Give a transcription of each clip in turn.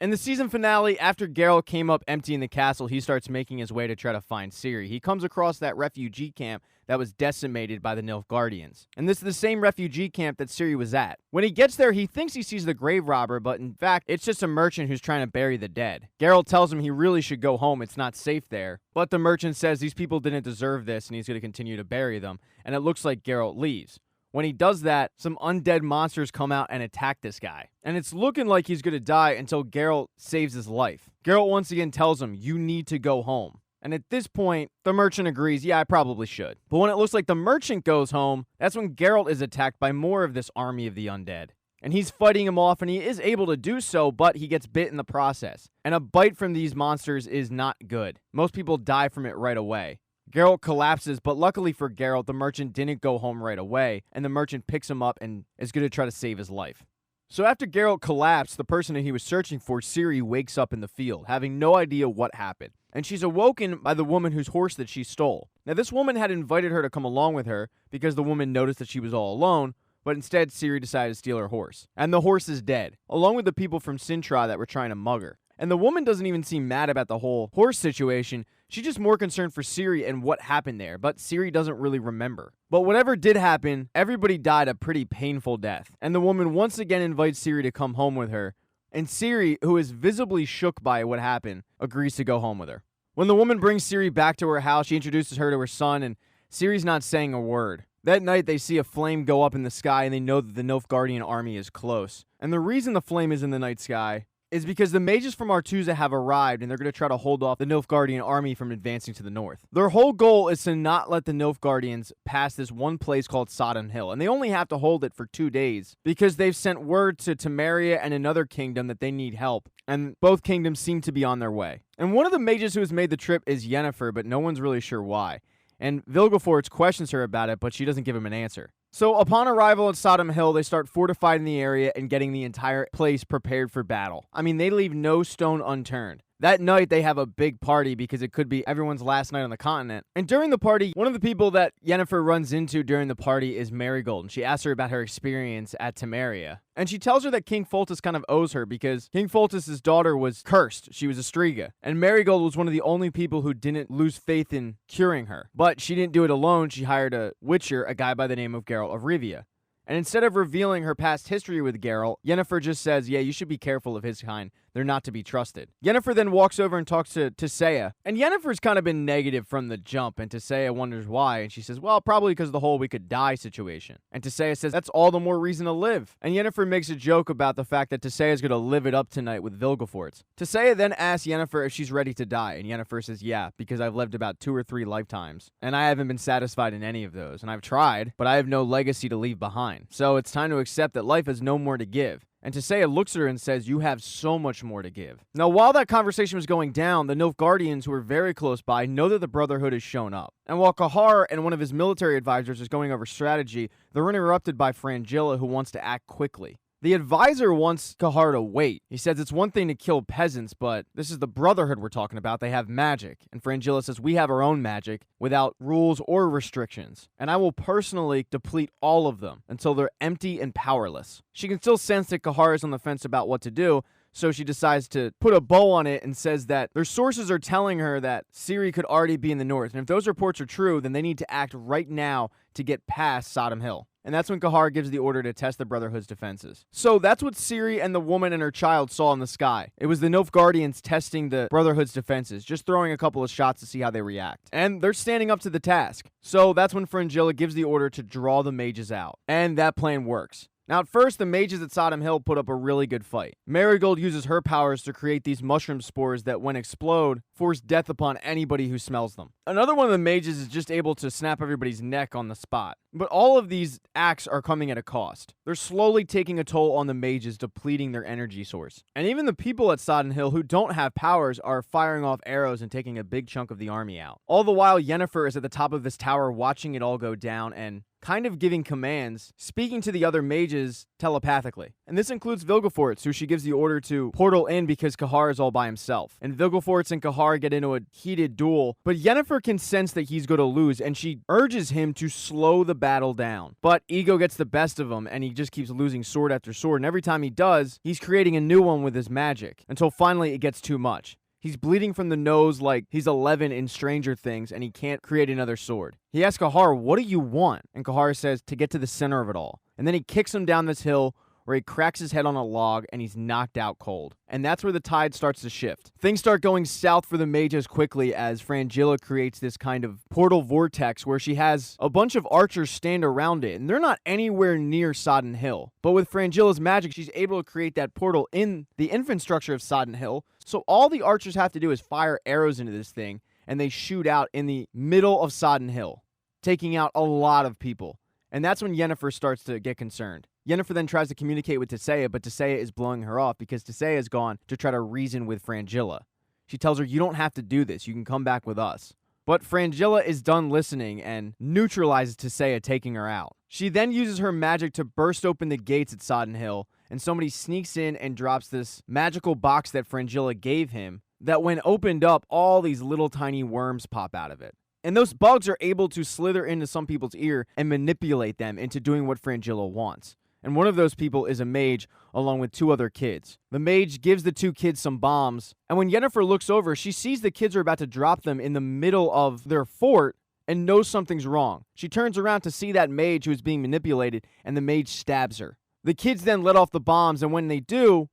In the season finale, after Geralt came up empty in the castle, he starts making his way to try to find Ciri. He comes across that refugee camp that was decimated by the Nilfgaardians. And this is the same refugee camp that Ciri was at. When he gets there, he thinks he sees the grave robber, but in fact, it's just a merchant who's trying to bury the dead. Geralt tells him he really should go home, it's not safe there. But the merchant says these people didn't deserve this, and he's going to continue to bury them. And it looks like Geralt leaves. When he does that, some undead monsters come out and attack this guy. And it's looking like he's going to die until Geralt saves his life. Geralt once again tells him, you need to go home. And at this point, the merchant agrees, yeah, I probably should. But when it looks like the merchant goes home, that's when Geralt is attacked by more of this army of the undead. And he's fighting him off, and he is able to do so, but he gets bit in the process. And a bite from these monsters is not good. Most people die from it right away. Geralt collapses, but luckily for Geralt, the merchant didn't go home right away, and the merchant picks him up and is going to try to save his life. So after Geralt collapsed, the person that he was searching for, Ciri, wakes up in the field, having no idea what happened. And she's awoken by the woman whose horse that she stole. Now, this woman had invited her to come along with her because the woman noticed that she was all alone, but instead Ciri decided to steal her horse. And the horse is dead, along with the people from Sintra that were trying to mug her. And the woman doesn't even seem mad about the whole horse situation. She's just more concerned for Ciri and what happened there, but Ciri doesn't really remember. But whatever did happen, everybody died a pretty painful death. And the woman once again invites Ciri to come home with her. And Ciri, who is visibly shook by what happened, agrees to go home with her. When the woman brings Ciri back to her house, she introduces her to her son, and Ciri's not saying a word. That night, they see a flame go up in the sky, and they know that the Nilfgaardian army is close. And the reason the flame is in the night sky is because the mages from Artusa have arrived, and they're going to try to hold off the Nilfgaardian army from advancing to the north. Their whole goal is to not let the Nilfgaardians pass this one place called Sodden Hill, and they only have to hold it for 2 days because they've sent word to Temeria and another kingdom that they need help, and both kingdoms seem to be on their way. And one of the mages who has made the trip is Yennefer, but no one's really sure why. And Vilgefortz questions her about it, but she doesn't give him an answer. So upon arrival at Sodom Hill, they start fortifying the area and getting the entire place prepared for battle. I mean, they leave no stone unturned. That night, they have a big party because it could be everyone's last night on the continent. And during the party, one of the people that Yennefer runs into during the party is Marigold. And she asks her about her experience at Temeria. And she tells her that King Foltest kind of owes her because King Foltest's daughter was cursed. She was a Striga. And Marigold was one of the only people who didn't lose faith in curing her. But she didn't do it alone. She hired a witcher, a guy by the name of Geralt of Rivia. And instead of revealing her past history with Geralt, Yennefer just says, yeah, you should be careful of his kind. They're not to be trusted. Yennefer then walks over and talks to Tissaia. And Yennefer's kind of been negative from the jump, and Tissaia wonders why. And she says, well, probably because of the whole we could die situation. And Tissaia says, that's all the more reason to live. And Yennefer makes a joke about the fact that Tissaia is going to live it up tonight with Vilgefortz. Tissaia then asks Yennefer if she's ready to die. And Yennefer says, yeah, because I've lived about 2 or 3 lifetimes. And I haven't been satisfied in any of those. And I've tried, but I have no legacy to leave behind. So it's time to accept that life has no more to give. And Tissaia looks at her and says, you have so much more to give. Now, while that conversation was going down, the Nilfgaardians, who are very close by, know that the Brotherhood has shown up. And while Cahar and one of his military advisors is going over strategy, they're interrupted by Frangilla, who wants to act quickly. The advisor wants Cahar to wait. He says it's one thing to kill peasants, but this is the Brotherhood we're talking about. They have magic. And Frangilla says, we have our own magic without rules or restrictions. And I will personally deplete all of them until they're empty and powerless. She can still sense that Cahar is on the fence about what to do, so she decides to put a bow on it and says that their sources are telling her that Ciri could already be in the north. And if those reports are true, then they need to act right now to get past Sodom Hill. And that's when Cahar gives the order to test the Brotherhood's defenses. So that's what Ciri and the woman and her child saw in the sky. It was the Nilfgaardians testing the Brotherhood's defenses, just throwing a couple of shots to see how they react. And they're standing up to the task. So that's when Frangilla gives the order to draw the mages out. And that plan works. Now, at first, the mages at Sodom Hill put up a really good fight. Marigold uses her powers to create these mushroom spores that, when explode, force death upon anybody who smells them. Another one of the mages is just able to snap everybody's neck on the spot. But all of these acts are coming at a cost. They're slowly taking a toll on the mages, depleting their energy source. And even the people at Sodden Hill who don't have powers are firing off arrows and taking a big chunk of the army out. All the while, Yennefer is at the top of this tower watching it all go down, and kind of giving commands, speaking to the other mages telepathically. And this includes Vilgefortz, who she gives the order to portal in because Kahar is all by himself. And Vilgefortz and Kahar get into a heated duel, but Yennefer can sense that he's going to lose, and she urges him to slow the battle down. But ego gets the best of him, and he just keeps losing sword after sword, and every time he does, he's creating a new one with his magic, until finally it gets too much. He's bleeding from the nose like he's 11 in Stranger Things, and he can't create another sword. He asks Kahar, "What do you want?" And Kahar says, "To get to the center of it all." And then he kicks him down this hill where he cracks his head on a log and he's knocked out cold. And that's where the tide starts to shift. Things start going south for the mages quickly as Frangilla creates this kind of portal vortex where she has a bunch of archers stand around it, and they're not anywhere near Sodden Hill. But with Frangilla's magic, she's able to create that portal in the infrastructure of Sodden Hill. So all the archers have to do is fire arrows into this thing, and they shoot out in the middle of Sodden Hill, taking out a lot of people. And that's when Yennefer starts to get concerned. Yennefer then tries to communicate with Tissaia, but Tissaia is blowing her off because Tissaia has gone to try to reason with Frangilla. She tells her, "You don't have to do this. You can come back with us." But Frangilla is done listening and neutralizes Tissaia, taking her out. She then uses her magic to burst open the gates at Sodden Hill, and somebody sneaks in and drops this magical box that Frangilla gave him that when opened up, all these little tiny worms pop out of it. And those bugs are able to slither into some people's ear and manipulate them into doing what Frangilla wants. And one of those people is a mage along with two other kids. The mage gives the two kids some bombs, and when Yennefer looks over, she sees the kids are about to drop them in the middle of their fort and knows something's wrong. She turns around to see that mage who is being manipulated, and the mage stabs her. The kids then let off the bombs, and when they do,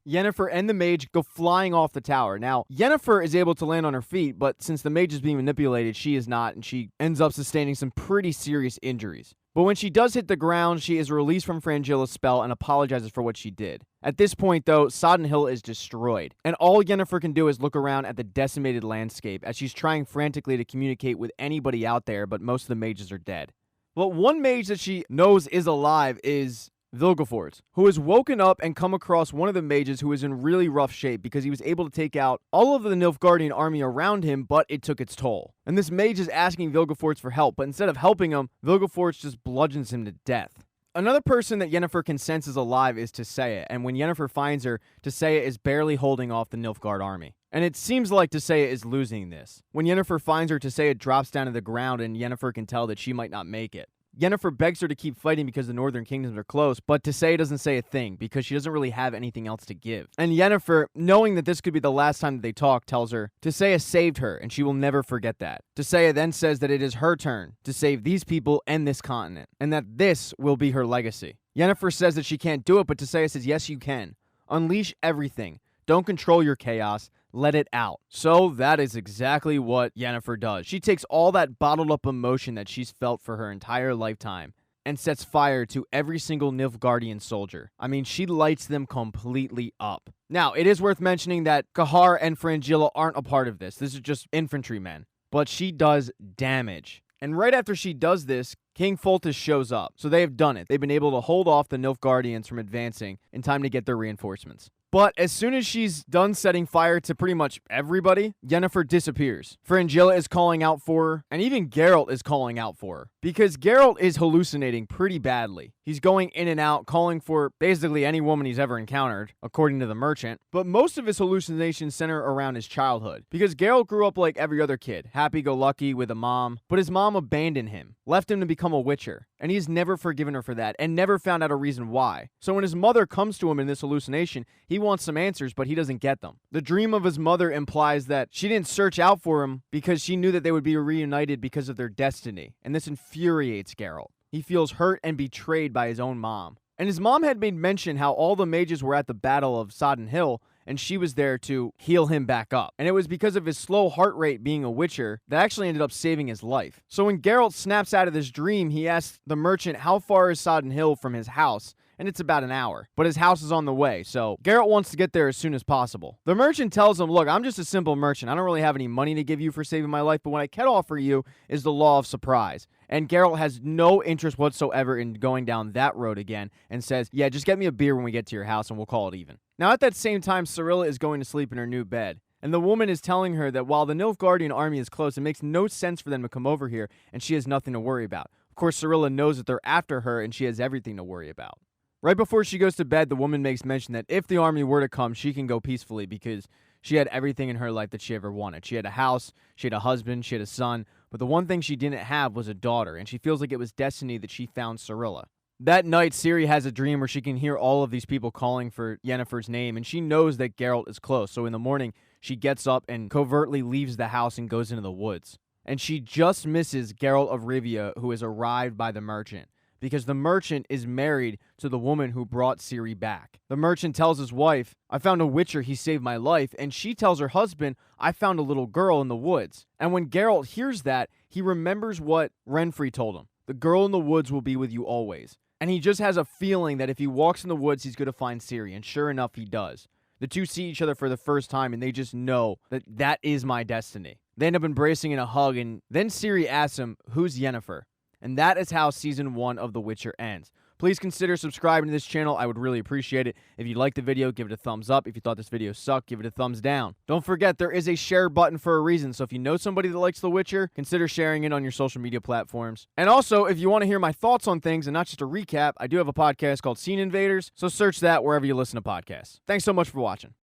Yennefer and the mage go flying off the tower. Now, Yennefer is able to land on her feet, but since the mage is being manipulated, she is not, and she ends up sustaining some pretty serious injuries. But when she does hit the ground, she is released from Frangilla's spell and apologizes for what she did. At this point, though, Sodden Hill is destroyed, and all Yennefer can do is look around at the decimated landscape as she's trying frantically to communicate with anybody out there, but most of the mages are dead. Well, one mage that she knows is alive is Vilgefortz, who has woken up and come across one of the mages who is in really rough shape because he was able to take out all of the Nilfgaardian army around him, but it took its toll. And this mage is asking Vilgefortz for help, but instead of helping him, Vilgefortz just bludgeons him to death. Another person that Yennefer can sense is alive is Tissaia, and when Yennefer finds her, Tissaia is barely holding off the Nilfgaard army. And it seems like Tissaia is losing this. When Yennefer finds her, Tissaia drops down to the ground, and Yennefer can tell that she might not make it. Yennefer begs her to keep fighting because the northern kingdoms are close, but Tissaia doesn't say a thing because she doesn't really have anything else to give. And Yennefer, knowing that this could be the last time that they talk, tells her Tissaia saved her and she will never forget that. Tissaia then says that it is her turn to save these people and this continent, and that this will be her legacy. Yennefer says that she can't do it, but Tissaia says, yes, you can. Unleash everything. Don't control your chaos. Let it out. So that is exactly what Yennefer does. She takes all that bottled up emotion that she's felt for her entire lifetime and sets fire to every single Nilfgaardian soldier. I mean, she lights them completely up. Now, it is worth mentioning that Kahar and Frangilla aren't a part of this. This is just infantrymen. But she does damage. And right after she does this, King Foltest shows up. So they have done it. They've been able to hold off the Nilfgaardians from advancing in time to get their reinforcements. But as soon as she's done setting fire to pretty much everybody, Yennefer disappears. Frangilla is calling out for her, and even Geralt is calling out for her. Because Geralt is hallucinating pretty badly. He's going in and out, calling for basically any woman he's ever encountered, according to the merchant. But most of his hallucinations center around his childhood. Because Geralt grew up like every other kid, happy-go-lucky with a mom. But his mom abandoned him, left him to become a witcher. And he's never forgiven her for that, and never found out a reason why. So when his mother comes to him in this hallucination, he wants some answers, but he doesn't get them. The dream of his mother implies that she didn't search out for him because she knew that they would be reunited because of their destiny. And this infuriates Geralt. He feels hurt and betrayed by his own mom. And his mom had made mention how all the mages were at the Battle of Sodden Hill, and she was there to heal him back up. And it was because of his slow heart rate being a witcher that actually ended up saving his life. So when Geralt snaps out of this dream, he asks the merchant how far is Sodden Hill from his house, and it's about an hour. But his house is on the way, so Geralt wants to get there as soon as possible. The merchant tells him, look, I'm just a simple merchant. I don't really have any money to give you for saving my life, but what I can offer you is the law of surprise. And Geralt has no interest whatsoever in going down that road again and says, yeah, just get me a beer when we get to your house and we'll call it even. Now, at that same time, Cirilla is going to sleep in her new bed. And the woman is telling her that while the Nilfgaardian army is close, it makes no sense for them to come over here and she has nothing to worry about. Of course, Cirilla knows that they're after her and she has everything to worry about. Right before she goes to bed, the woman makes mention that if the army were to come, she can go peacefully because she had everything in her life that she ever wanted. She had a house, she had a husband, she had a son, but the one thing she didn't have was a daughter, and she feels like it was destiny that she found Cirilla. That night, Ciri has a dream where she can hear all of these people calling for Yennefer's name, and she knows that Geralt is close. So in the morning, she gets up and covertly leaves the house and goes into the woods. And she just misses Geralt of Rivia, who has arrived by the merchant, because the merchant is married to the woman who brought Ciri back. The merchant tells his wife, "I found a witcher, he saved my life," and she tells her husband, "I found a little girl in the woods." And when Geralt hears that, he remembers what Renfri told him. The girl in the woods will be with you always. And he just has a feeling that if he walks in the woods, he's going to find Ciri, and sure enough, he does. The two see each other for the first time, and they just know that that is my destiny. They end up embracing in a hug, and then Ciri asks him, "Who's Yennefer?" And that is how Season 1 of The Witcher ends. Please consider subscribing to this channel. I would really appreciate it. If you liked the video, give it a thumbs up. If you thought this video sucked, give it a thumbs down. Don't forget, there is a share button for a reason, so if you know somebody that likes The Witcher, consider sharing it on your social media platforms. And also, if you want to hear my thoughts on things and not just a recap, I do have a podcast called Scene Invaders, so search that wherever you listen to podcasts. Thanks so much for watching.